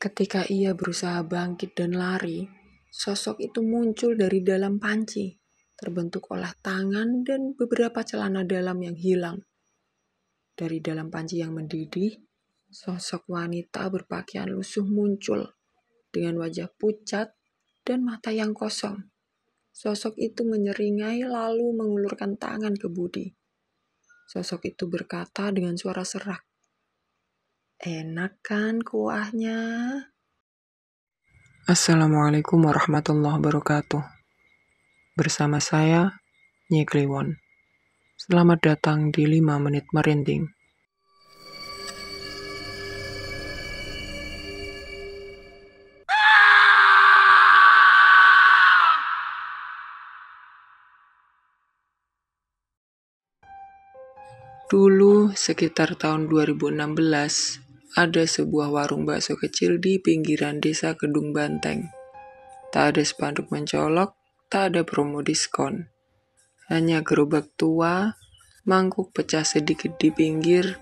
Ketika ia berusaha bangkit dan lari, sosok itu muncul dari dalam panci, terbentuk oleh tangan dan beberapa celana dalam yang hilang. Dari dalam panci yang mendidih, sosok wanita berpakaian lusuh muncul dengan wajah pucat dan mata yang kosong. Sosok itu menyeringai lalu mengulurkan tangan ke Budi. Sosok itu berkata dengan suara serak, "Enak kan kuahnya?" Assalamualaikum warahmatullahi wabarakatuh. Bersama saya, Nyi Kliwon. Selamat datang di 5 Menit Merinding. Dulu, sekitar tahun 2016, ada sebuah warung bakso kecil di pinggiran desa Kedung Banteng. Tak ada spanduk mencolok, tak ada promo diskon. Hanya gerobak tua, mangkuk pecah sedikit di pinggir,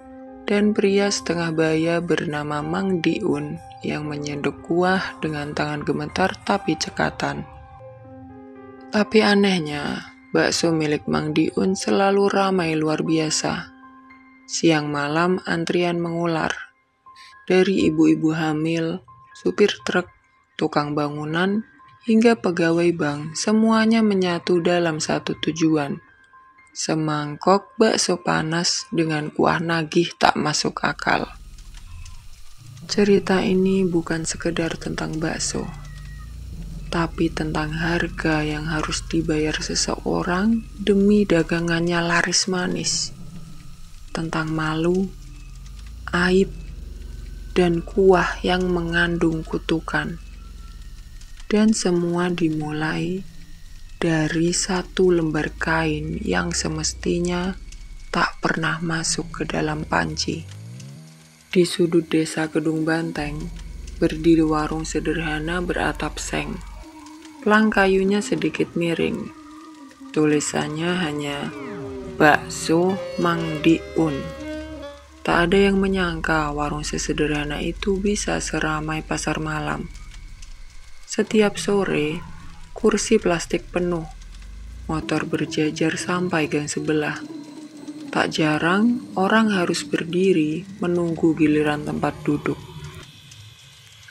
dan pria setengah baya bernama Mang Diun yang menyendok kuah dengan tangan gemetar tapi cekatan. Tapi anehnya, bakso milik Mang Diun selalu ramai luar biasa. Siang malam antrian mengular. Dari ibu-ibu hamil, supir truk, tukang bangunan, hingga pegawai bank, semuanya menyatu dalam satu tujuan. Semangkok bakso panas dengan kuah nagih tak masuk akal. Cerita ini bukan sekedar tentang bakso, tapi tentang harga yang harus dibayar seseorang demi dagangannya laris manis. Tentang malu, aib, dan kuah yang mengandung kutukan. Dan semua dimulai dari satu lembar kain yang semestinya tak pernah masuk ke dalam panci. Di sudut desa Kedung Banteng, berdiri warung sederhana beratap seng. Plang kayunya sedikit miring. Tulisannya hanya Bakso Mang Diun. Tak ada yang menyangka warung sesederhana itu bisa seramai pasar malam. Setiap sore, kursi plastik penuh, motor berjajar sampai gang sebelah. Tak jarang, orang harus berdiri menunggu giliran tempat duduk.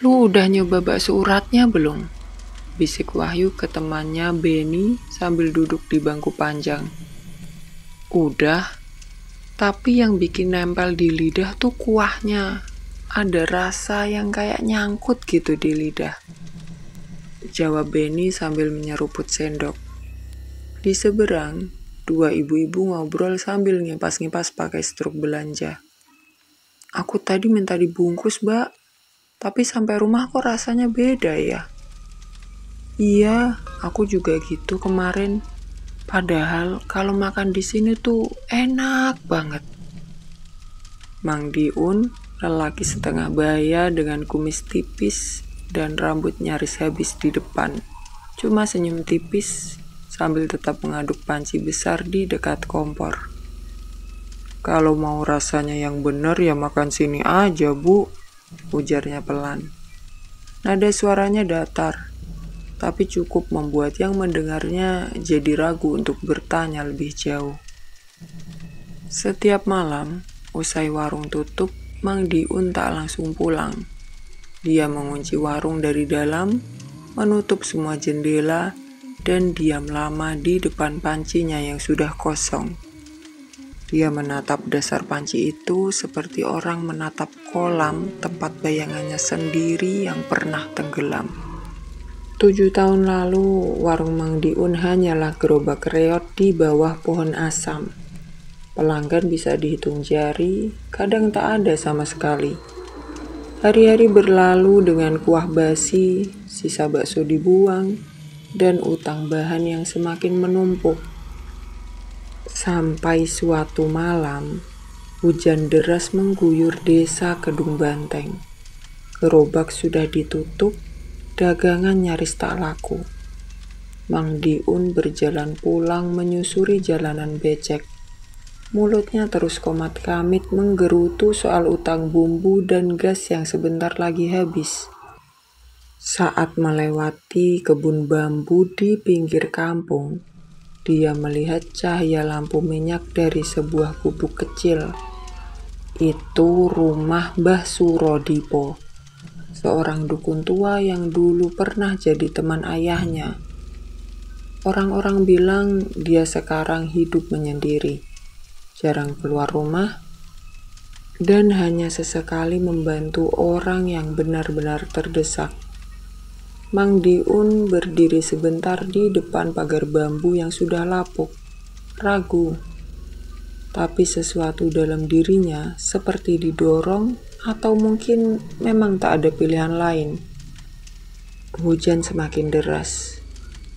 "Lu udah nyoba bakso uratnya belum?" bisik Wahyu ke temannya Benny sambil duduk di bangku panjang. "Udah, tapi yang bikin nempel di lidah tuh kuahnya. Ada rasa yang kayak nyangkut gitu di lidah," jawab Benny sambil menyeruput sendok. Di seberang, dua ibu-ibu ngobrol sambil ngipas-ngipas pakai struk belanja. "Aku tadi minta dibungkus, Mbak. Tapi sampai rumah kok rasanya beda ya?" "Iya, aku juga gitu kemarin. Padahal kalau makan di sini tuh enak banget." Mang Diun, lelaki setengah baya dengan kumis tipis dan rambut nyaris habis di depan, cuma senyum tipis sambil tetap mengaduk panci besar di dekat kompor. "Kalau mau rasanya yang benar ya makan sini aja, Bu," ujarnya pelan. Nada suaranya datar, tapi cukup membuat yang mendengarnya jadi ragu untuk bertanya lebih jauh. Setiap malam, usai warung tutup, Mang Diun tak langsung pulang. Dia mengunci warung dari dalam, menutup semua jendela, dan diam lama di depan pancinya yang sudah kosong. Dia menatap dasar panci itu seperti orang menatap kolam tempat bayangannya sendiri yang pernah tenggelam. 7 tahun lalu, warung Mang Diun hanyalah gerobak reot di bawah pohon asam. Pelanggan bisa dihitung jari, kadang tak ada sama sekali. Hari-hari berlalu dengan kuah basi, sisa bakso dibuang, dan utang bahan yang semakin menumpuk. Sampai suatu malam, hujan deras mengguyur desa Kedung Banteng. Gerobak sudah ditutup, dagangan nyaris tak laku. Mang Diun berjalan pulang menyusuri jalanan becek. Mulutnya terus komat-kamit menggerutu soal utang bumbu dan gas yang sebentar lagi habis. Saat melewati kebun bambu di pinggir kampung, dia melihat cahaya lampu minyak dari sebuah gubuk kecil. Itu rumah Mbah Surodipo, seorang dukun tua yang dulu pernah jadi teman ayahnya. Orang-orang bilang dia sekarang hidup menyendiri, jarang keluar rumah, dan hanya sesekali membantu orang yang benar-benar terdesak. Mang Diun berdiri sebentar di depan pagar bambu yang sudah lapuk, ragu. Tapi sesuatu dalam dirinya seperti didorong atau mungkin memang tak ada pilihan lain. Hujan semakin deras.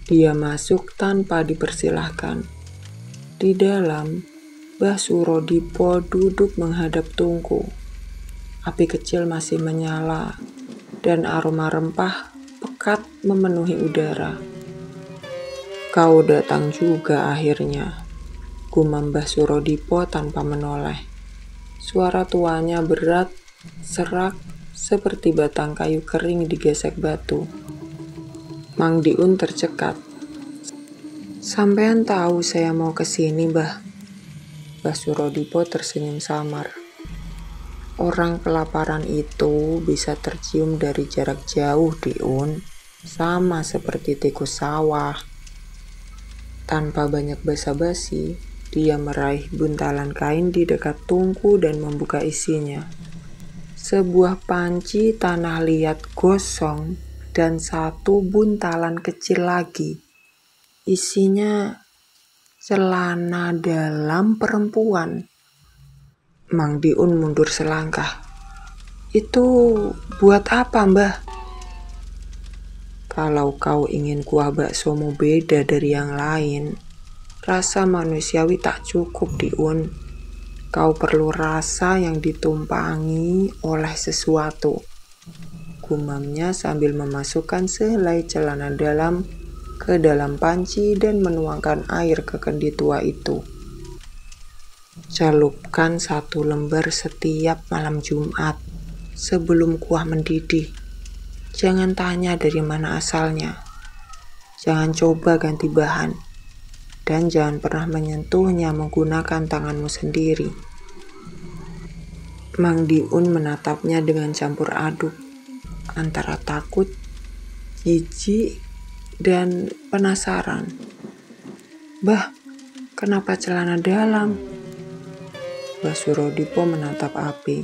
Dia masuk tanpa dipersilahkan. Di dalam, Mbah Surodipo duduk menghadap tungku. Api kecil masih menyala, dan aroma rempah pekat memenuhi udara. "Kau datang juga akhirnya," gumam Mbah Surodipo tanpa menoleh. Suara tuanya berat, serak, seperti batang kayu kering digesek batu. Mang Diun tercekat. "Sampean tahu saya mau kesini, Mbah?" Mbah Surodipo tersenyum samar. "Orang kelaparan itu bisa tercium dari jarak jauh, Diun. Sama seperti tikus sawah." Tanpa banyak basa-basi, dia meraih buntalan kain di dekat tungku dan membuka isinya. Sebuah panci tanah liat gosong dan satu buntalan kecil lagi. Isinya celana dalam perempuan. Mang Diun mundur selangkah. "Itu buat apa, Mbah?" "Kalau kau ingin kuah baksomu beda dari yang lain, rasa manusiawi tak cukup, Diun. Kau perlu rasa yang ditumpangi oleh sesuatu," gumamnya sambil memasukkan sehelai celana dalam ke dalam panci dan menuangkan air ke kendi tua itu. "Celupkan 1 lembar setiap malam Jumat sebelum kuah mendidih. Jangan tanya dari mana asalnya. Jangan coba ganti bahan. Dan jangan pernah menyentuhnya menggunakan tanganmu sendiri." Mang Diun menatapnya dengan campur aduk antara takut, jijik, dan penasaran. "Mbah, kenapa celana dalam?" Mbah Surodipo menatap api.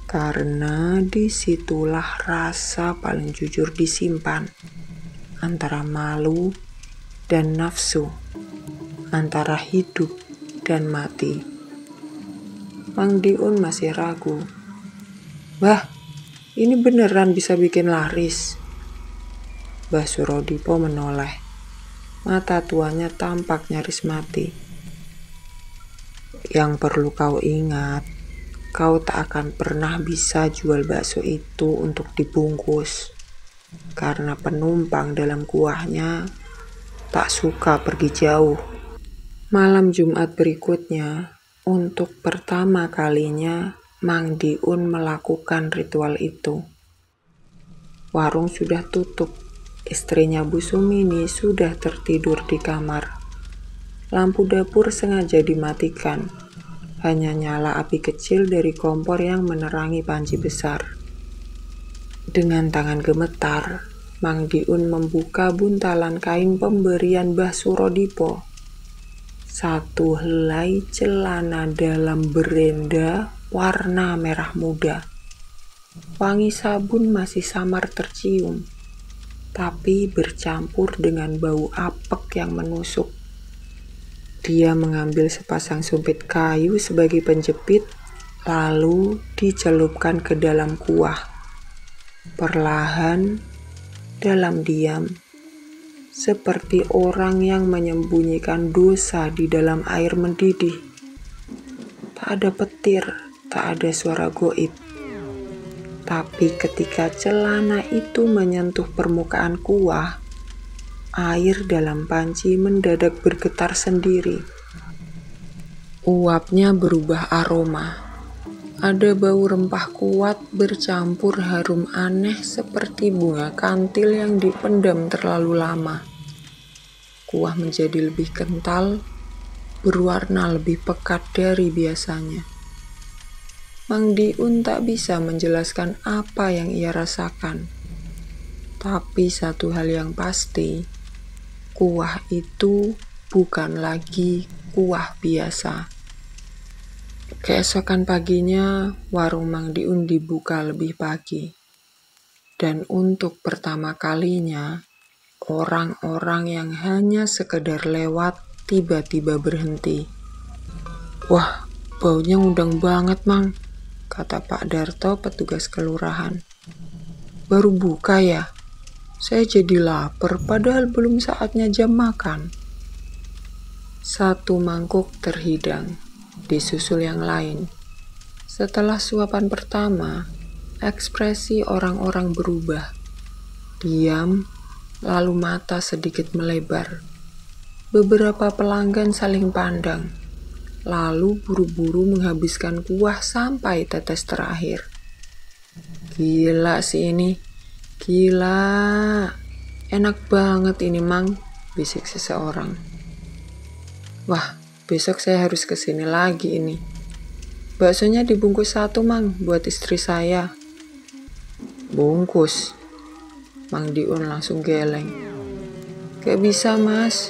"Karena disitulah rasa paling jujur disimpan, antara malu dan nafsu, antara hidup dan mati." Mang Diun masih ragu. "Mbah, ini beneran bisa bikin laris?" Mbah Surodipo menoleh. Mata tuanya tampak nyaris mati. "Yang perlu kau ingat, kau tak akan pernah bisa jual bakso itu untuk dibungkus, karena penumpang dalam kuahnya tak suka pergi jauh." Malam Jumat berikutnya, untuk pertama kalinya, Mang Diun melakukan ritual itu. Warung sudah tutup. Istrinya Bu Sumini sudah tertidur di kamar. Lampu dapur sengaja dimatikan. Hanya nyala api kecil dari kompor yang menerangi panci besar. Dengan tangan gemetar, Mang Diun membuka buntalan kain pemberian Mbah Surodipo. 1 helai celana dalam berenda warna merah muda. Wangi sabun masih samar tercium, tapi bercampur dengan bau apek yang menusuk. Dia mengambil sepasang sumpit kayu sebagai penjepit, lalu dicelupkan ke dalam kuah. Perlahan, dalam diam, seperti orang yang menyembunyikan dosa di dalam air mendidih. Tak ada petir, tak ada suara goib. Tapi ketika celana itu menyentuh permukaan kuah, air dalam panci mendadak bergetar sendiri. Uapnya berubah aroma. Ada bau rempah kuat bercampur harum aneh seperti bunga kantil yang dipendam terlalu lama. Kuah menjadi lebih kental, berwarna lebih pekat dari biasanya. Mang Diun tak bisa menjelaskan apa yang ia rasakan. Tapi satu hal yang pasti, kuah itu bukan lagi kuah biasa. Keesokan paginya, warung Mang Diun dibuka lebih pagi. Dan untuk pertama kalinya, orang-orang yang hanya sekedar lewat tiba-tiba berhenti. "Wah, baunya ngundang banget, Mang," kata Pak Darto, petugas kelurahan. "Baru buka ya? Saya jadi lapar padahal belum saatnya jam makan." Satu mangkuk terhidang, disusul yang lain. Setelah suapan pertama, ekspresi orang-orang berubah. Diam, lalu mata sedikit melebar. Beberapa pelanggan saling pandang, lalu buru-buru menghabiskan kuah sampai tetes terakhir. "Gila sih ini, gila. Enak banget ini, Mang," bisik seseorang. "Wah, besok saya harus kesini lagi ini. Baksonya dibungkus 1, Mang, buat istri saya." "Bungkus?" Mang Diun langsung geleng. "Gak bisa, Mas.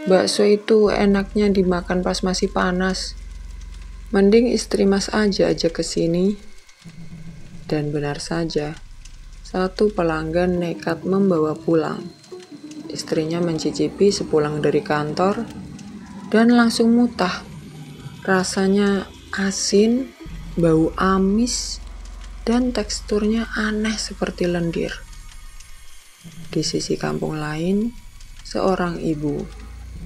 Bakso itu enaknya dimakan pas masih panas. Mending istri Mas ajak ke sini." Dan benar saja, satu pelanggan nekat membawa pulang. Istrinya mencicipi sepulang dari kantor dan langsung mutah. Rasanya asin, bau amis, dan teksturnya aneh seperti lendir. Di sisi kampung lain, seorang ibu,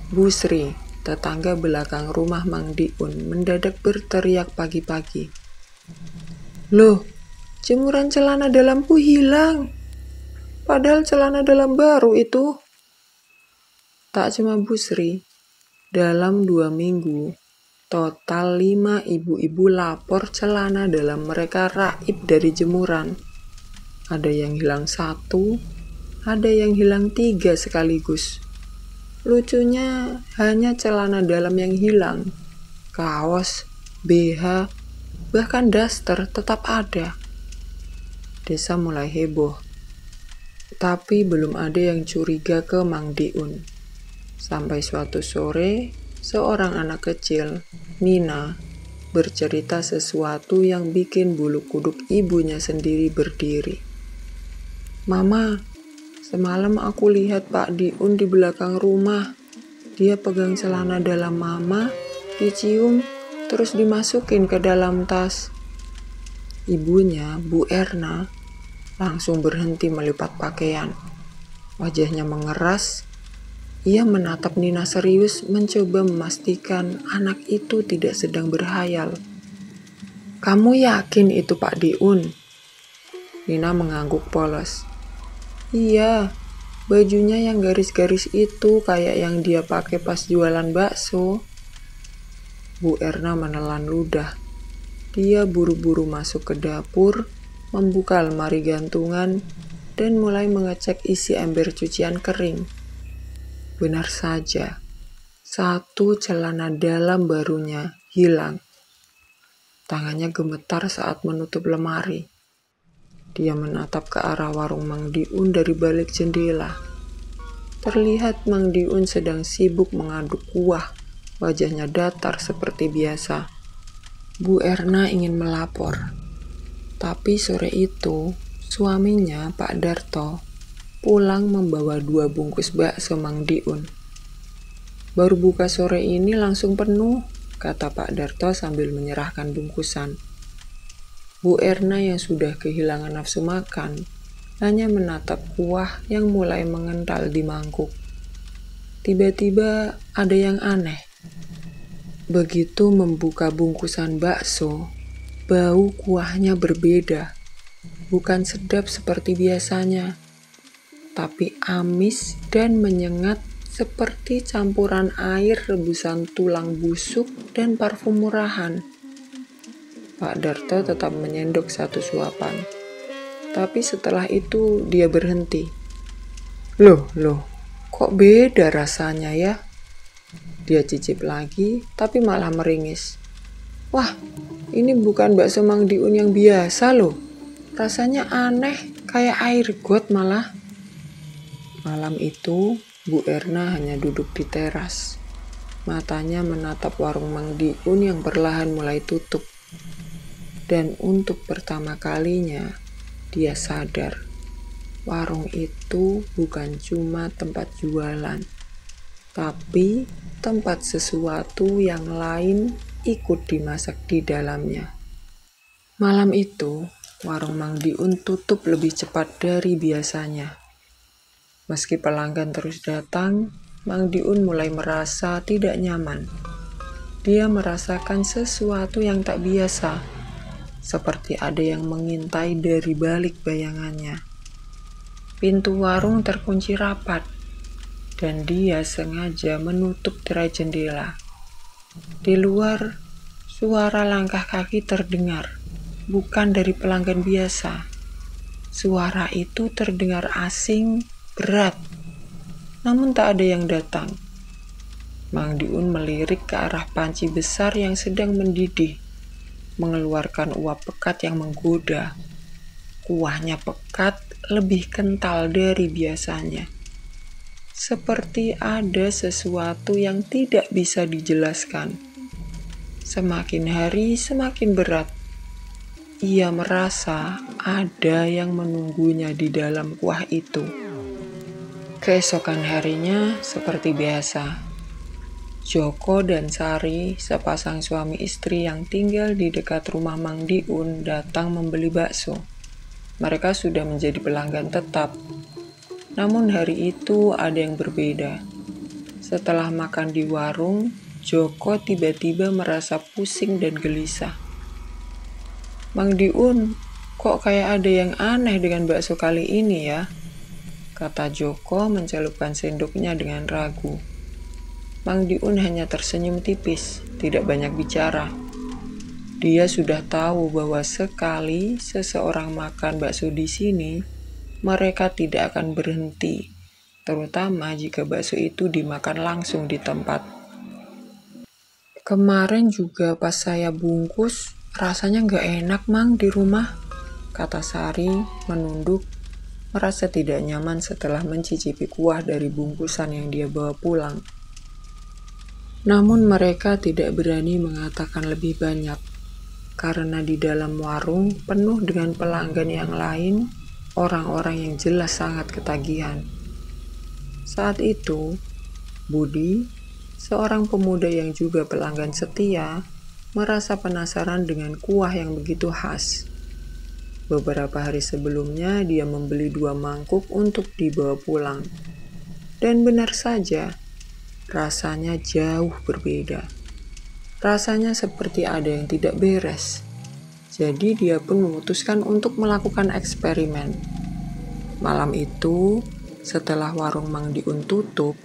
Bu Sri, tetangga belakang rumah Mang Diun, mendadak berteriak pagi-pagi. "Loh, jemuran celana dalamku hilang. Padahal celana dalam baru itu." Tak cuma Bu Sri, dalam 2 minggu, total 5 ibu-ibu lapor celana dalam mereka raib dari jemuran. Ada yang hilang 1, ada yang hilang 3 sekaligus. Lucunya hanya celana dalam yang hilang. Kaos, BH, bahkan daster tetap ada. Desa mulai heboh. Tapi belum ada yang curiga ke Mang Diun. Sampai suatu sore, seorang anak kecil, Nina, bercerita sesuatu yang bikin bulu kuduk ibunya sendiri berdiri. "Mama, semalam aku lihat Pak Diun di belakang rumah. Dia pegang celana dalam Mama, dicium, terus dimasukin ke dalam tas." Ibunya, Bu Erna, langsung berhenti melipat pakaian. Wajahnya mengeras. Ia menatap Nina serius, mencoba memastikan anak itu tidak sedang berhayal. "Kamu yakin itu Pak Diun?" Nina mengangguk polos. "Iya, bajunya yang garis-garis itu kayak yang dia pakai pas jualan bakso." Bu Erna menelan ludah. Dia buru-buru masuk ke dapur, membuka lemari gantungan, dan mulai mengecek isi ember cucian kering. Benar saja, 1 celana dalam barunya hilang. Tangannya gemetar saat menutup lemari. Dia menatap ke arah warung Mang Diun dari balik jendela. Terlihat Mang Diun sedang sibuk mengaduk kuah. Wajahnya datar seperti biasa. Bu Erna ingin melapor. Tapi sore itu, suaminya, Pak Darto, pulang membawa 2 bungkus bakso Mang Diun. "Baru buka sore ini langsung penuh," kata Pak Darto sambil menyerahkan bungkusan. Bu Erna yang sudah kehilangan nafsu makan, hanya menatap kuah yang mulai mengental di mangkuk. Tiba-tiba ada yang aneh. Begitu membuka bungkusan bakso, bau kuahnya berbeda. Bukan sedap seperti biasanya, tapi amis dan menyengat seperti campuran air rebusan tulang busuk dan parfum murahan. Pak Darto tetap menyendok satu suapan. Tapi setelah itu dia berhenti. Loh, kok beda rasanya ya? Dia cicip lagi, tapi malah meringis. Wah, ini bukan bakso Mang Diun yang biasa loh. Rasanya aneh, kayak air got malah. Malam itu, Bu Erna hanya duduk di teras. Matanya menatap warung Mang Diun yang perlahan mulai tutup. Dan untuk pertama kalinya, dia sadar warung itu bukan cuma tempat jualan, tapi tempat sesuatu yang lain ikut dimasak di dalamnya. Malam itu, warung Mang Diun tutup lebih cepat dari biasanya. Meski pelanggan terus datang, Mang Diun mulai merasa tidak nyaman. Dia merasakan sesuatu yang tak biasa, seperti ada yang mengintai dari balik bayangannya. Pintu warung terkunci rapat, dan dia sengaja menutup tirai jendela. Di luar, suara langkah kaki terdengar, bukan dari pelanggan biasa. Suara itu terdengar asing, berat, namun tak ada yang datang. Mang Diun melirik ke arah panci besar yang sedang mendidih, mengeluarkan uap pekat yang menggoda. Kuahnya pekat, lebih kental dari biasanya. Seperti ada sesuatu yang tidak bisa dijelaskan. Semakin hari semakin berat. Ia merasa ada yang menunggunya di dalam kuah itu. Keesokan harinya seperti biasa. Joko dan Sari, sepasang suami istri yang tinggal di dekat rumah Mang Diun, datang membeli bakso. Mereka sudah menjadi pelanggan tetap. Namun hari itu ada yang berbeda. Setelah makan di warung, Joko tiba-tiba merasa pusing dan gelisah. Mang Diun, kok kayak ada yang aneh dengan bakso kali ini ya? Kata Joko mencelupkan sendoknya dengan ragu. Mang Diun hanya tersenyum tipis, tidak banyak bicara. Dia sudah tahu bahwa sekali seseorang makan bakso di sini, mereka tidak akan berhenti, terutama jika bakso itu dimakan langsung di tempat. Kemarin juga pas saya bungkus, rasanya nggak enak Mang di rumah, kata Sari menunduk, merasa tidak nyaman setelah mencicipi kuah dari bungkusan yang dia bawa pulang. Namun mereka tidak berani mengatakan lebih banyak, karena di dalam warung penuh dengan pelanggan yang lain, orang-orang yang jelas sangat ketagihan. Saat itu, Budi, seorang pemuda yang juga pelanggan setia, merasa penasaran dengan kuah yang begitu khas. Beberapa hari sebelumnya dia membeli 2 mangkuk untuk dibawa pulang. Dan benar saja, rasanya jauh berbeda. Rasanya seperti ada yang tidak beres. Jadi dia pun memutuskan untuk melakukan eksperimen. Malam itu, setelah warung Mang Diun tutup,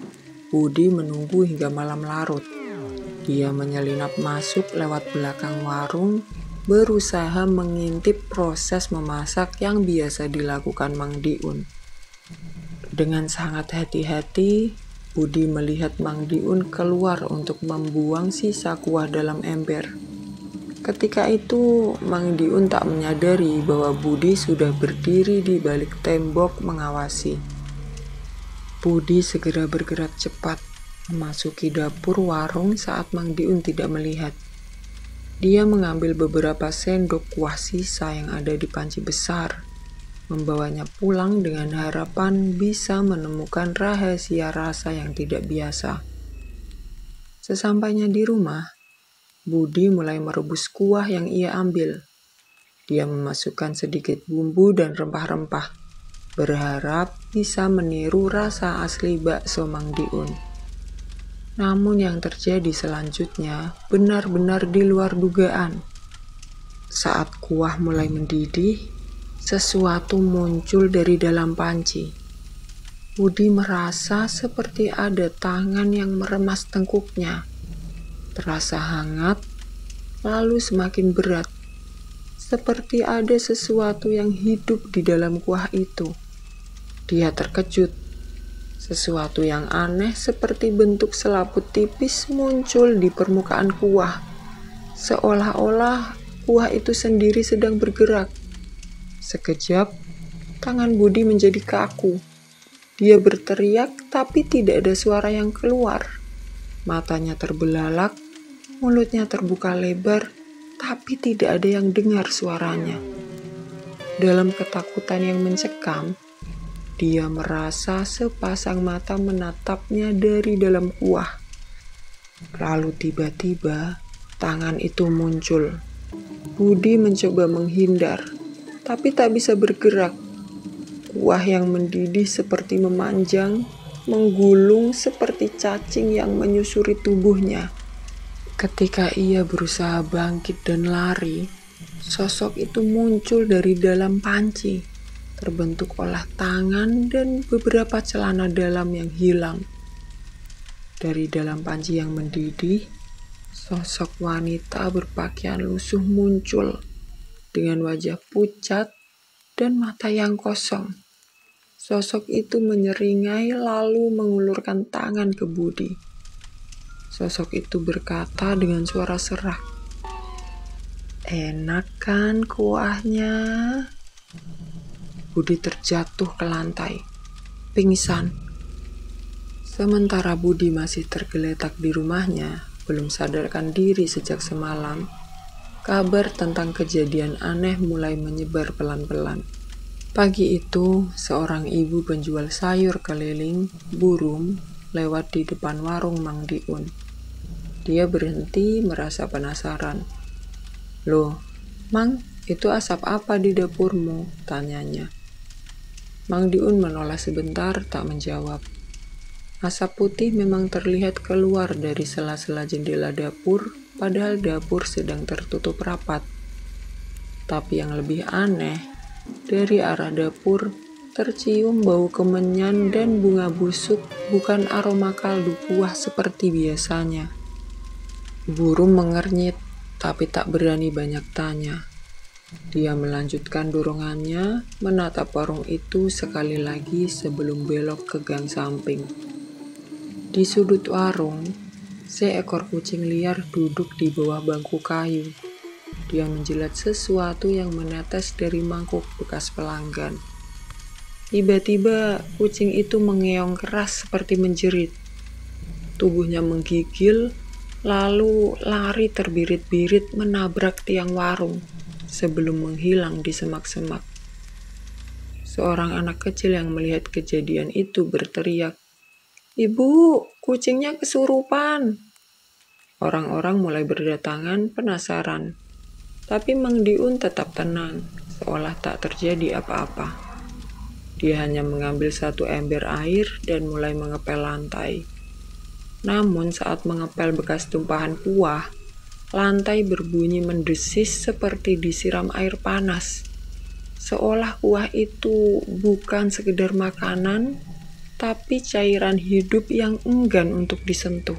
Budi menunggu hingga malam larut. Dia menyelinap masuk lewat belakang warung, berusaha mengintip proses memasak yang biasa dilakukan Mang Diun. Dengan sangat hati-hati, Budi melihat Mang Diun keluar untuk membuang sisa kuah dalam ember. Ketika itu, Mang Diun tak menyadari bahwa Budi sudah berdiri di balik tembok mengawasi. Budi segera bergerak cepat, memasuki dapur warung saat Mang Diun tidak melihat. Dia mengambil beberapa sendok kuah sisa yang ada di panci besar, membawanya pulang dengan harapan bisa menemukan rahasia rasa yang tidak biasa. Sesampainya di rumah, Budi mulai merebus kuah yang ia ambil. Dia memasukkan sedikit bumbu dan rempah-rempah, berharap bisa meniru rasa asli bakso Mang Diun. Namun yang terjadi selanjutnya benar-benar di luar dugaan. Saat kuah mulai mendidih, sesuatu muncul dari dalam panci. Budi merasa seperti ada tangan yang meremas tengkuknya. Terasa hangat, lalu semakin berat, seperti ada sesuatu yang hidup di dalam kuah itu. Dia terkejut. Sesuatu yang aneh seperti bentuk selaput tipis muncul di permukaan kuah. Seolah-olah kuah itu sendiri sedang bergerak. Sekejap, tangan Budi menjadi kaku. Dia berteriak tapi tidak ada suara yang keluar. Matanya terbelalak, mulutnya terbuka lebar, tapi tidak ada yang dengar suaranya. Dalam ketakutan yang mencekam, dia merasa sepasang mata menatapnya dari dalam kuah. Lalu tiba-tiba tangan itu muncul. Budi mencoba menghindar, tapi tak bisa bergerak. Kuah yang mendidih seperti memanjang, menggulung seperti cacing yang menyusuri tubuhnya. Ketika ia berusaha bangkit dan lari, sosok itu muncul dari dalam panci, terbentuk oleh tangan dan beberapa celana dalam yang hilang. Dari dalam panci yang mendidih, sosok wanita berpakaian lusuh muncul dengan wajah pucat dan mata yang kosong. Sosok itu menyeringai lalu mengulurkan tangan ke Budi. Sosok itu berkata dengan suara serak, "Enak kan kuahnya?" Budi terjatuh ke lantai, pingsan. Sementara Budi masih tergeletak di rumahnya, belum sadarkan diri sejak semalam, kabar tentang kejadian aneh mulai menyebar pelan-pelan. Pagi itu, seorang ibu penjual sayur keliling, burung, lewat di depan warung Mang Diun. Dia berhenti merasa penasaran. "Loh, Mang, itu asap apa di dapurmu?" tanyanya. Mang Diun menoleh sebentar tak menjawab. Asap putih memang terlihat keluar dari sela-sela jendela dapur, padahal dapur sedang tertutup rapat. Tapi yang lebih aneh, dari arah dapur tercium bau kemenyan dan bunga busuk, bukan aroma kaldu kuah seperti biasanya. Burung mengernyit, tapi tak berani banyak tanya. Dia melanjutkan dorongannya, menatap warung itu sekali lagi sebelum belok ke gang samping. Di sudut warung, seekor kucing liar duduk di bawah bangku kayu. Dia menjilat sesuatu yang menetes dari mangkuk bekas pelanggan. Tiba-tiba kucing itu mengeong keras seperti menjerit. Tubuhnya menggigil, lalu lari terbirit-birit menabrak tiang warung sebelum menghilang di semak-semak. Seorang anak kecil yang melihat kejadian itu berteriak, "Ibu, kucingnya kesurupan!" Orang-orang mulai berdatangan penasaran, tapi Mang Diun tetap tenang, seolah tak terjadi apa-apa. Dia hanya mengambil satu ember air dan mulai mengepel lantai. Namun saat mengepel bekas tumpahan kuah, lantai berbunyi mendesis seperti disiram air panas. Seolah kuah itu bukan sekedar makanan, tapi cairan hidup yang enggan untuk disentuh.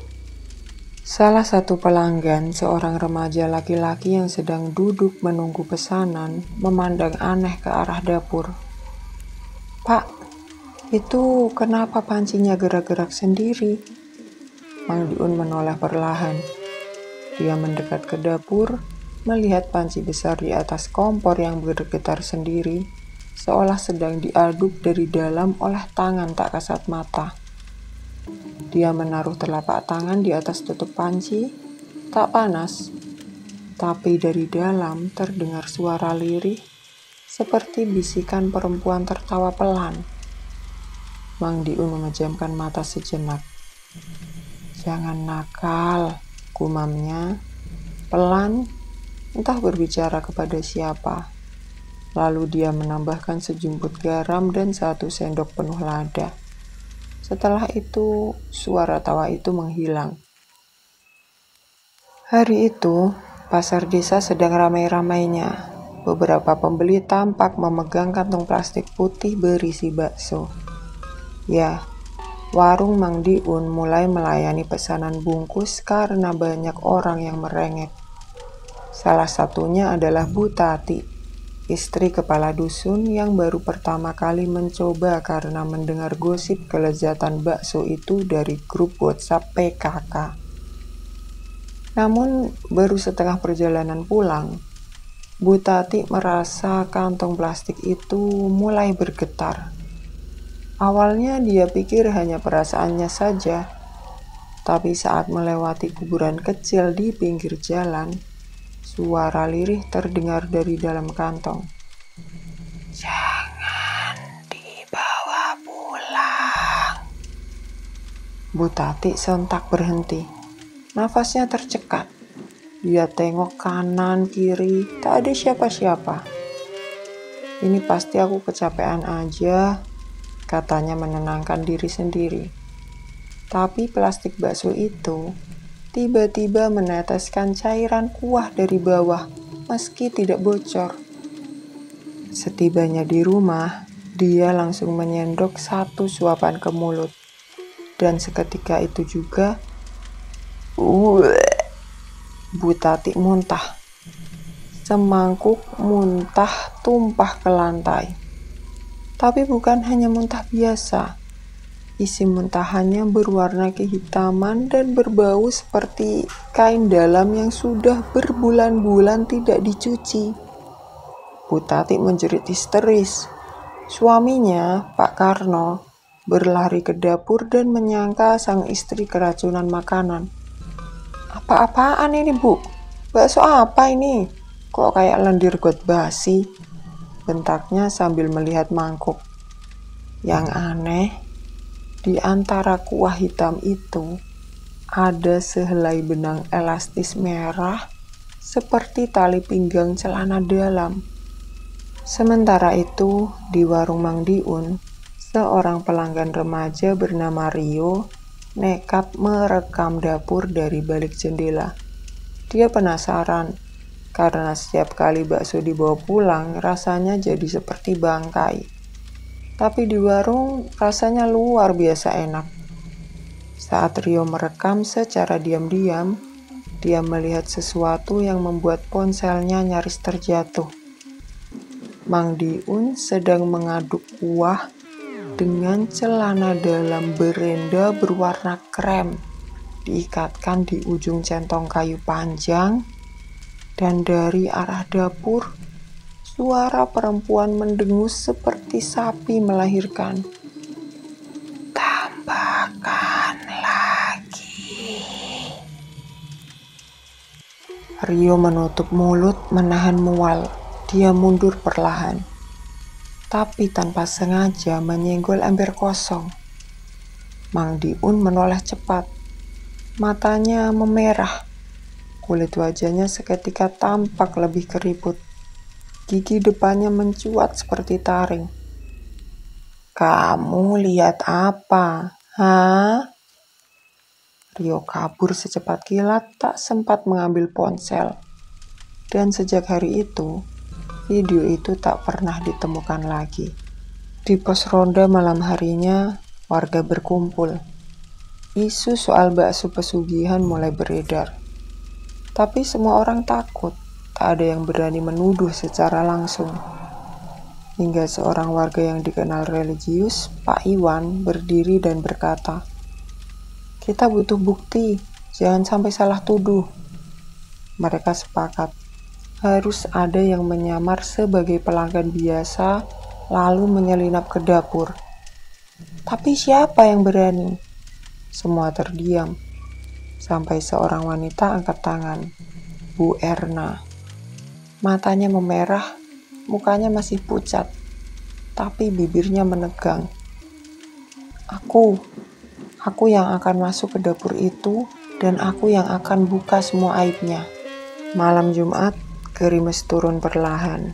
Salah satu pelanggan, seorang remaja laki-laki yang sedang duduk menunggu pesanan, memandang aneh ke arah dapur. "Pak, itu kenapa pancinya gerak-gerak sendiri?" Mang Diun menoleh perlahan. Dia mendekat ke dapur, melihat panci besar di atas kompor yang bergetar sendiri, seolah sedang diaduk dari dalam oleh tangan tak kasat mata. Dia menaruh telapak tangan di atas tutup panci, tak panas, tapi dari dalam terdengar suara lirih, seperti bisikan perempuan tertawa pelan. Mang Diun memejamkan mata sejenak. "Jangan nakal," gumamnya, pelan, entah berbicara kepada siapa. Lalu dia menambahkan sejumput garam dan 1 sendok penuh lada. Setelah itu, suara tawa itu menghilang. Hari itu, pasar desa sedang ramai-ramainya. Beberapa pembeli tampak memegang kantong plastik putih berisi bakso. Ya, warung Mang Diun mulai melayani pesanan bungkus karena banyak orang yang merengek. Salah satunya adalah Bu Tati, istri kepala dusun yang baru pertama kali mencoba karena mendengar gosip kelezatan bakso itu dari grup WhatsApp PKK. Namun, baru setengah perjalanan pulang, Bu Tati merasa kantong plastik itu mulai bergetar. Awalnya dia pikir hanya perasaannya saja, tapi saat melewati kuburan kecil di pinggir jalan, suara lirih terdengar dari dalam kantong. "Jangan dibawa pulang." Bu Tati sontak berhenti. Nafasnya tercekat. Dia tengok kanan, kiri, tak ada siapa-siapa. "Ini pasti aku kecapean aja," katanya menenangkan diri sendiri. Tapi plastik bakso itu tiba-tiba meneteskan cairan kuah dari bawah meski tidak bocor. Setibanya di rumah, dia langsung menyendok satu suapan ke mulut. Dan seketika itu juga, Bu Tati muntah. Semangkuk muntah tumpah ke lantai. Tapi bukan hanya muntah biasa. Isi muntahannya berwarna kehitaman dan berbau seperti kain dalam yang sudah berbulan-bulan tidak dicuci. Bu Tati menjerit histeris. Suaminya, Pak Karno, berlari ke dapur dan menyangka sang istri keracunan makanan. "Apa-apaan ini, Bu? Bakso apa ini? Kok kayak lendir got basi?" bentaknya sambil melihat mangkuk. Yang aneh, di antara kuah hitam itu ada sehelai benang elastis merah seperti tali pinggang celana dalam. Sementara itu, di warung Mang Diun, seorang pelanggan remaja bernama Rio nekat merekam dapur dari balik jendela. Dia penasaran, karena setiap kali bakso dibawa pulang rasanya jadi seperti bangkai. Tapi di warung rasanya luar biasa enak. Saat Rio merekam secara diam-diam, dia melihat sesuatu yang membuat ponselnya nyaris terjatuh. Mang Diun sedang mengaduk kuah dengan celana dalam berenda berwarna krem diikatkan di ujung centong kayu panjang, dan dari arah dapur suara perempuan mendengus seperti sapi melahirkan. "Tambahkan lagi." Rio menutup mulut menahan mual. Dia mundur perlahan, tapi tanpa sengaja menyenggol ember kosong. Mang Diun menoleh cepat. Matanya memerah. Kulit wajahnya seketika tampak lebih keriput. Gigi depannya mencuat seperti taring. "Kamu lihat apa? Hah?" Rio kabur secepat kilat, tak sempat mengambil ponsel. Dan sejak hari itu, video itu tak pernah ditemukan lagi. Di pos ronda malam harinya, warga berkumpul. Isu soal bakso pesugihan mulai beredar. Tapi semua orang takut, tak ada yang berani menuduh secara langsung. Hingga seorang warga yang dikenal religius, Pak Iwan, berdiri dan berkata, "Kita butuh bukti, jangan sampai salah tuduh." Mereka sepakat. Harus ada yang menyamar sebagai pelanggan biasa, lalu menyelinap ke dapur. Tapi siapa yang berani? Semua terdiam, sampai seorang wanita angkat tangan, Bu Erna. Matanya memerah, mukanya masih pucat, tapi bibirnya menegang. Aku yang akan masuk ke dapur itu, dan aku yang akan buka semua aibnya." Malam Jumat, gerimis turun perlahan,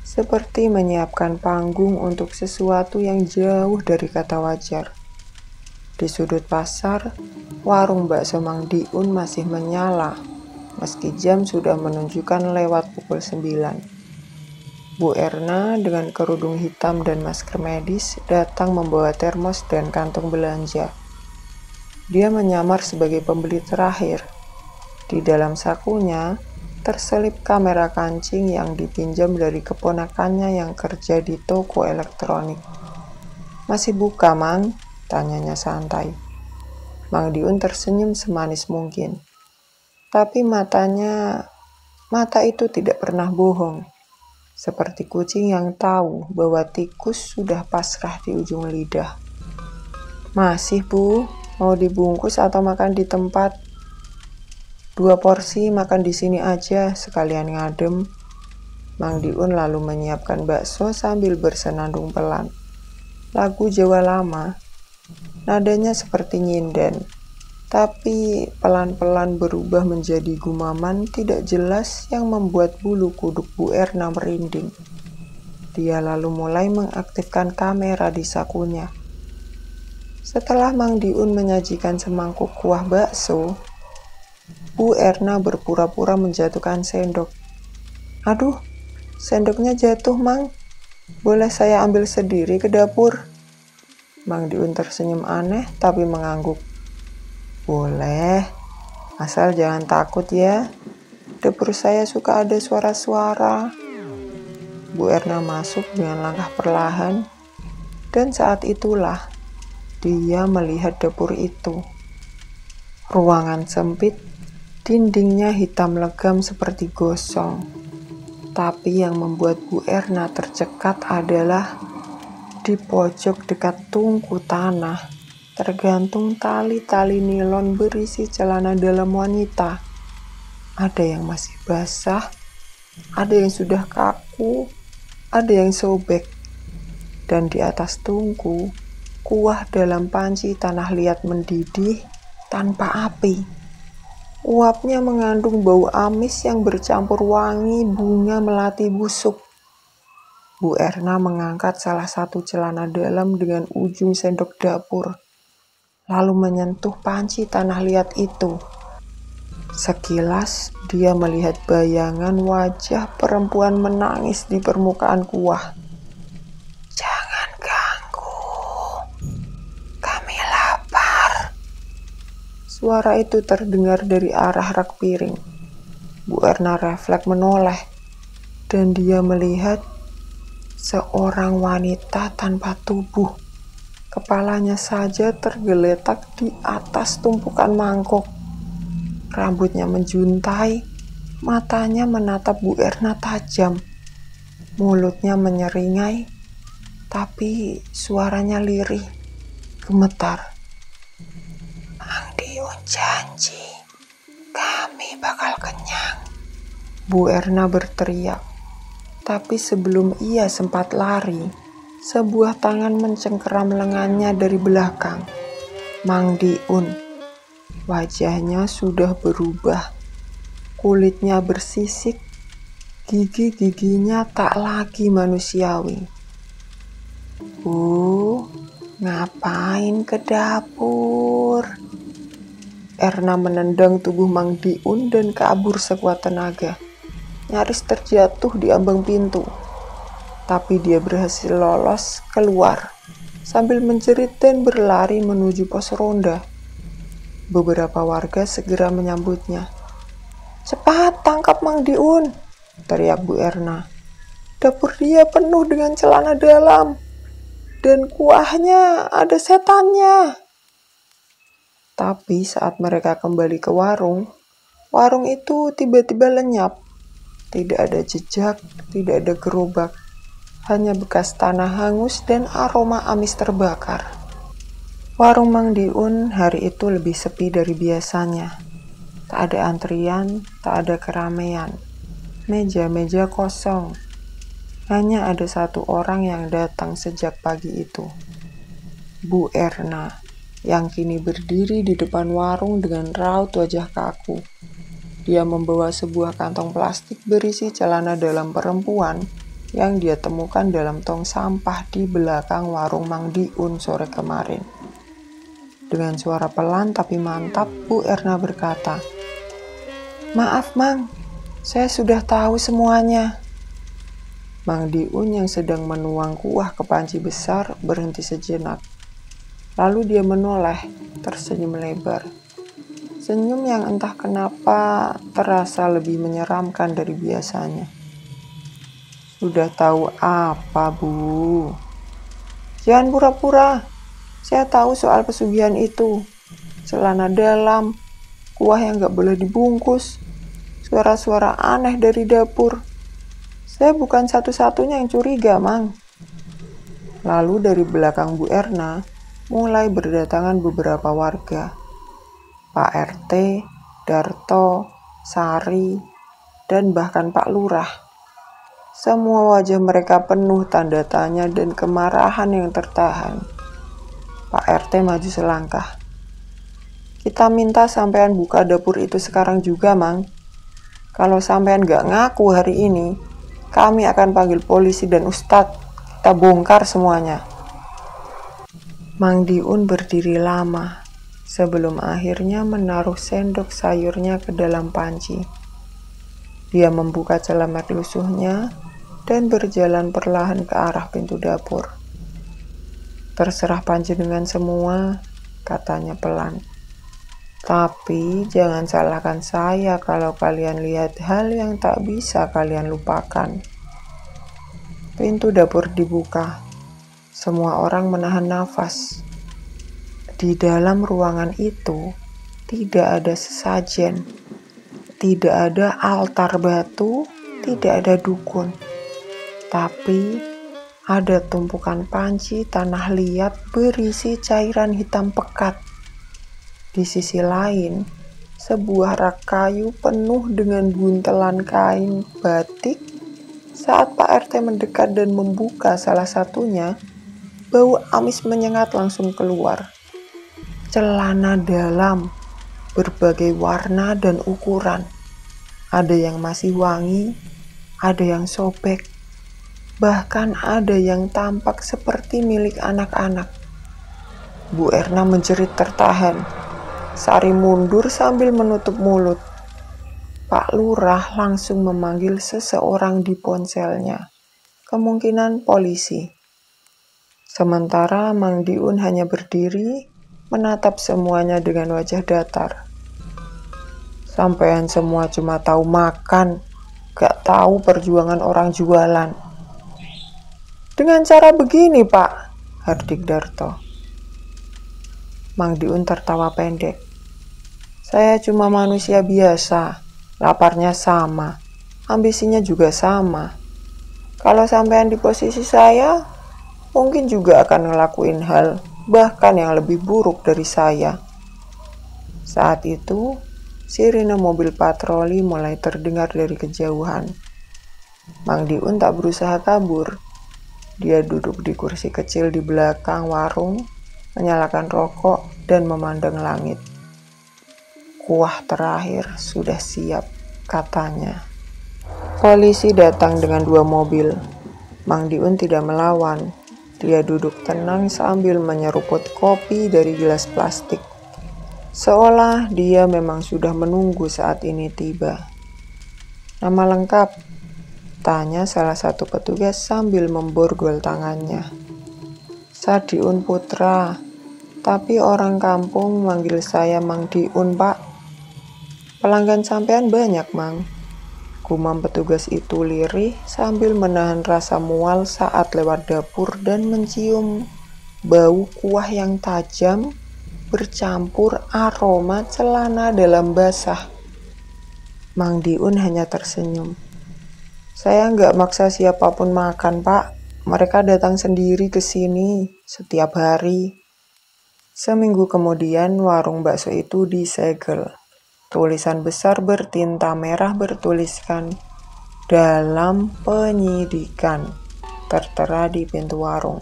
seperti menyiapkan panggung untuk sesuatu yang jauh dari kata wajar. Di sudut pasar, warung bakso Mang Diun masih menyala, meski jam sudah menunjukkan lewat pukul 9. Bu Erna dengan kerudung hitam dan masker medis datang membawa termos dan kantong belanja. Dia menyamar sebagai pembeli terakhir. Di dalam sakunya terselip kamera kancing yang dipinjam dari keponakannya yang kerja di toko elektronik. "Masih buka, Mang?" tanyanya santai. Mang Diun tersenyum semanis mungkin. Tapi mata itu tidak pernah bohong. Seperti kucing yang tahu bahwa tikus sudah pasrah di ujung lidah. "Masih, Bu? Mau dibungkus atau makan di tempat?" "2 porsi, makan di sini aja, sekalian ngadem." Mang Diun lalu menyiapkan bakso sambil bersenandung pelan. Lagu Jawa lama. Nadanya seperti nyinden, tapi pelan-pelan berubah menjadi gumaman tidak jelas yang membuat bulu kuduk Bu Erna merinding. Dia lalu mulai mengaktifkan kamera di sakunya. Setelah Mang Diun menyajikan semangkuk kuah bakso, Bu Erna berpura-pura menjatuhkan sendok. "Aduh, sendoknya jatuh, Mang. Boleh saya ambil sendiri ke dapur?" Mang Diun tersenyum aneh tapi mengangguk. "Boleh, asal jangan takut ya. Dapur saya suka ada suara-suara." Bu Erna masuk dengan langkah perlahan, dan saat itulah dia melihat dapur itu. Ruangan sempit, dindingnya hitam legam seperti gosong. Tapi yang membuat Bu Erna tercekat adalah di pojok dekat tungku tanah tergantung tali-tali nilon berisi celana dalam wanita. Ada yang masih basah, ada yang sudah kaku, ada yang sobek. Dan di atas tungku, kuah dalam panci tanah liat mendidih tanpa api. Uapnya mengandung bau amis yang bercampur wangi bunga melati busuk. Bu Erna mengangkat salah satu celana dalam dengan ujung sendok dapur, lalu menyentuh panci tanah liat itu. Sekilas dia melihat bayangan wajah perempuan menangis di permukaan kuah. "Jangan ganggu, kami lapar." Suara itu terdengar dari arah rak piring. Bu Erna refleks menoleh, dan dia melihat seorang wanita tanpa tubuh. Kepalanya saja tergeletak di atas tumpukan mangkok. Rambutnya menjuntai, matanya menatap Bu Erna tajam. Mulutnya menyeringai, tapi suaranya lirih, gemetar. "Mang Diun janji, kami bakal kenyang." Bu Erna berteriak. Tapi sebelum ia sempat lari, sebuah tangan mencengkeram lengannya dari belakang. Mang Diun. Wajahnya sudah berubah. Kulitnya bersisik, gigi-giginya tak lagi manusiawi. "Bu, ngapain ke dapur?" Erna menendang tubuh Mang Diun dan kabur sekuat tenaga. Nyaris terjatuh di ambang pintu. Tapi dia berhasil lolos keluar sambil menjerit dan berlari menuju pos ronda. Beberapa warga segera menyambutnya. "Cepat tangkap Mang Diun!" teriak Bu Erna. "Dapur dia penuh dengan celana dalam, dan kuahnya ada setannya." Tapi saat mereka kembali ke warung itu tiba-tiba lenyap. Tidak ada jejak, tidak ada gerobak, hanya bekas tanah hangus dan aroma amis terbakar. Warung Mang Diun hari itu lebih sepi dari biasanya. Tak ada antrian, tak ada keramaian. Meja-meja kosong. Hanya ada satu orang yang datang sejak pagi itu. Bu Erna, yang kini berdiri di depan warung dengan raut wajah kaku. Dia membawa sebuah kantong plastik berisi celana dalam perempuan yang dia temukan dalam tong sampah di belakang warung Mang Diun sore kemarin. Dengan suara pelan tapi mantap, Bu Erna berkata, "Maaf, Mang, saya sudah tahu semuanya." Mang Diun yang sedang menuang kuah ke panci besar berhenti sejenak. Lalu dia menoleh, tersenyum lebar. Senyum yang entah kenapa terasa lebih menyeramkan dari biasanya. Sudah tahu apa, Bu? Jangan pura-pura. Saya tahu soal pesugihan itu. Celana dalam, kuah yang gak boleh dibungkus, suara-suara aneh dari dapur. Saya bukan satu-satunya yang curiga, Mang. Lalu dari belakang Bu Erna, mulai berdatangan beberapa warga. Pak RT, Darto, Sari, dan bahkan Pak Lurah. Semua wajah mereka penuh tanda tanya dan kemarahan yang tertahan. Pak RT maju selangkah. Kita minta sampean buka dapur itu sekarang juga, Mang. Kalau sampean gak ngaku hari ini, kami akan panggil polisi dan ustadz. Kita bongkar semuanya. Mang Diun berdiri lama sebelum akhirnya menaruh sendok sayurnya ke dalam panci. Dia membuka celemek lusuhnya dan berjalan perlahan ke arah pintu dapur. Terserah panjenengan semua, katanya pelan. Tapi jangan salahkan saya kalau kalian lihat hal yang tak bisa kalian lupakan. Pintu dapur dibuka. Semua orang menahan nafas. Di dalam ruangan itu tidak ada sesajen, tidak ada altar batu, tidak ada dukun. Tapi ada tumpukan panci tanah liat berisi cairan hitam pekat. Di sisi lain, sebuah rak kayu penuh dengan buntelan kain batik. Saat Pak RT mendekat dan membuka salah satunya, bau amis menyengat langsung keluar. Celana dalam, berbagai warna dan ukuran. Ada yang masih wangi, ada yang sobek, bahkan ada yang tampak seperti milik anak-anak. Bu Erna menjerit tertahan. Sari mundur sambil menutup mulut. Pak Lurah langsung memanggil seseorang di ponselnya. Kemungkinan polisi. Sementara Mang Diun hanya berdiri, menatap semuanya dengan wajah datar. Sampean semua cuma tahu makan, gak tahu perjuangan orang jualan. Dengan cara begini, Pak, hardik Darto. Mang Diun tertawa pendek. Saya cuma manusia biasa, laparnya sama, ambisinya juga sama. Kalau sampean di posisi saya, mungkin juga akan ngelakuin hal bahkan yang lebih buruk dari saya. Saat itu, sirine mobil patroli mulai terdengar dari kejauhan. Mang Diun tak berusaha kabur. Dia duduk di kursi kecil di belakang warung, menyalakan rokok dan memandang langit. Kuah terakhir sudah siap, katanya. Polisi datang dengan 2 mobil. Mang Diun tidak melawan. Dia duduk tenang sambil menyeruput kopi dari gelas plastik. Seolah dia memang sudah menunggu saat ini tiba. Nama lengkap? Tanya salah satu petugas sambil memborgol tangannya. Sadiun Putra, tapi orang kampung manggil saya Mang Diun, Pak. Pelanggan sampean banyak, Mang. Gumam petugas itu lirih sambil menahan rasa mual saat lewat dapur dan mencium bau kuah yang tajam bercampur aroma celana dalam basah. Mang Diun hanya tersenyum. Saya nggak maksa siapapun makan, Pak. Mereka datang sendiri ke sini setiap hari. Seminggu kemudian warung bakso itu disegel. Tulisan besar bertinta merah bertuliskan "Dalam penyidikan" tertera di pintu warung.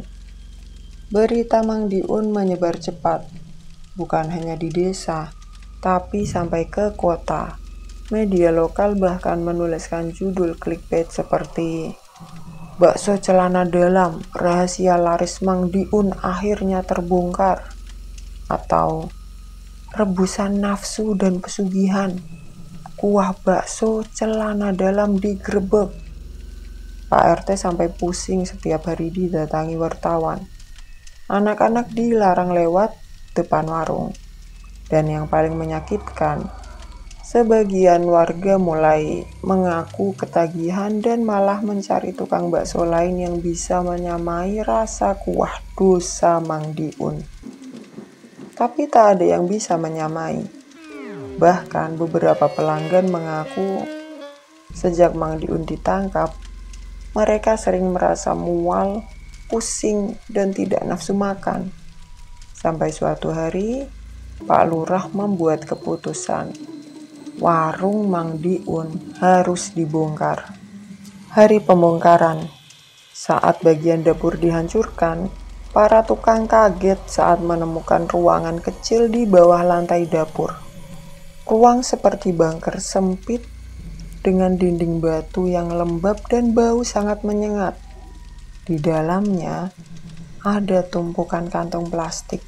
Berita Mang Diun menyebar cepat, bukan hanya di desa, tapi sampai ke kota. Media lokal bahkan menuliskan judul clickbait seperti "Bakso celana dalam, rahasia laris Mang Diun akhirnya terbongkar", atau "Rebusan nafsu dan pesugihan, kuah bakso celana dalam digrebek". Pak RT sampai pusing setiap hari didatangi wartawan. Anak-anak dilarang lewat depan warung. Dan yang paling menyakitkan, sebagian warga mulai mengaku ketagihan dan malah mencari tukang bakso lain yang bisa menyamai rasa kuah dosa Mang Diun. Tapi tak ada yang bisa menyamai. Bahkan beberapa pelanggan mengaku sejak Mang Diun ditangkap, mereka sering merasa mual, pusing, dan tidak nafsu makan. Sampai suatu hari, Pak Lurah membuat keputusan. Warung Mang Diun harus dibongkar. Hari pembongkaran. Saat bagian dapur dihancurkan, para tukang kaget saat menemukan ruangan kecil di bawah lantai dapur. Ruang seperti bunker sempit dengan dinding batu yang lembab dan bau sangat menyengat. Di dalamnya ada tumpukan kantong plastik,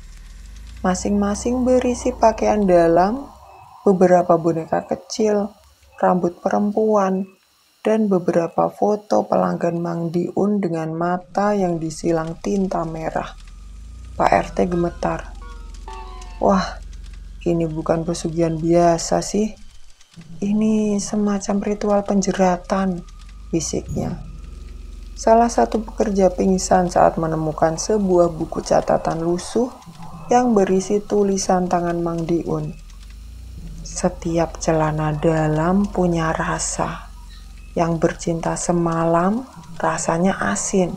masing-masing berisi pakaian dalam, beberapa boneka kecil, rambut perempuan, dan beberapa foto pelanggan Mang Diun dengan mata yang disilang tinta merah. Pak RT gemetar. Wah, ini bukan pesugihan biasa sih. Ini semacam ritual penjeratan, bisiknya. Salah satu pekerja pingsan saat menemukan sebuah buku catatan lusuh yang berisi tulisan tangan Mang Diun. Setiap celana dalam punya rasa. Yang bercinta semalam rasanya asin.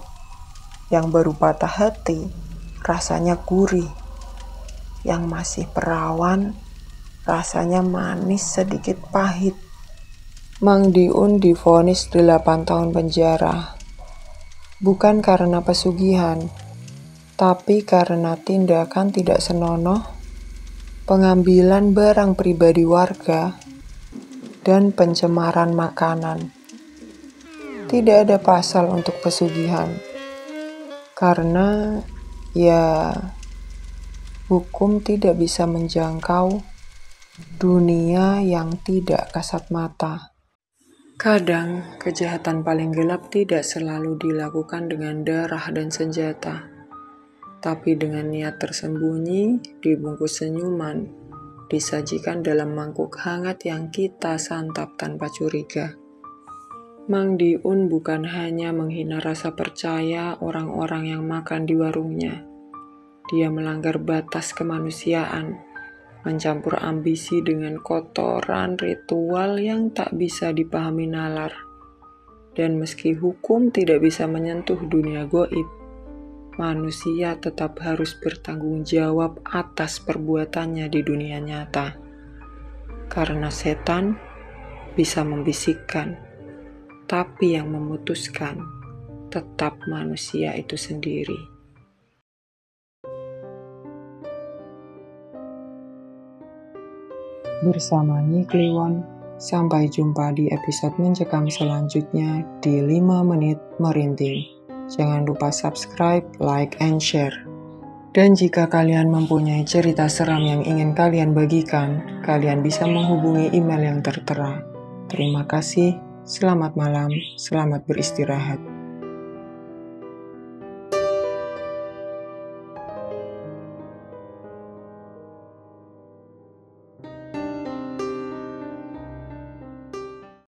Yang baru patah hati rasanya gurih. Yang masih perawan rasanya manis sedikit pahit. Mang Diun divonis 8 tahun penjara. Bukan karena pesugihan, tapi karena tindakan tidak senonoh, pengambilan barang pribadi warga, dan pencemaran makanan. Tidak ada pasal untuk pesugihan, karena hukum tidak bisa menjangkau dunia yang tidak kasat mata. Kadang, kejahatan paling gelap tidak selalu dilakukan dengan darah dan senjata, tapi dengan niat tersembunyi, dibungkus senyuman, disajikan dalam mangkuk hangat yang kita santap tanpa curiga. Mang Diun bukan hanya menghina rasa percaya orang-orang yang makan di warungnya. Dia melanggar batas kemanusiaan, mencampur ambisi dengan kotoran ritual yang tak bisa dipahami nalar. Dan meski hukum tidak bisa menyentuh dunia goib, manusia tetap harus bertanggung jawab atas perbuatannya di dunia nyata. Karena setan bisa membisikkan, tapi yang memutuskan tetap manusia itu sendiri. Bersama Nick Liwon, sampai jumpa di episode mencekam selanjutnya di 5 menit merinding. Jangan lupa subscribe, like, and share. Dan jika kalian mempunyai cerita seram yang ingin kalian bagikan, kalian bisa menghubungi email yang tertera. Terima kasih, selamat malam, selamat beristirahat.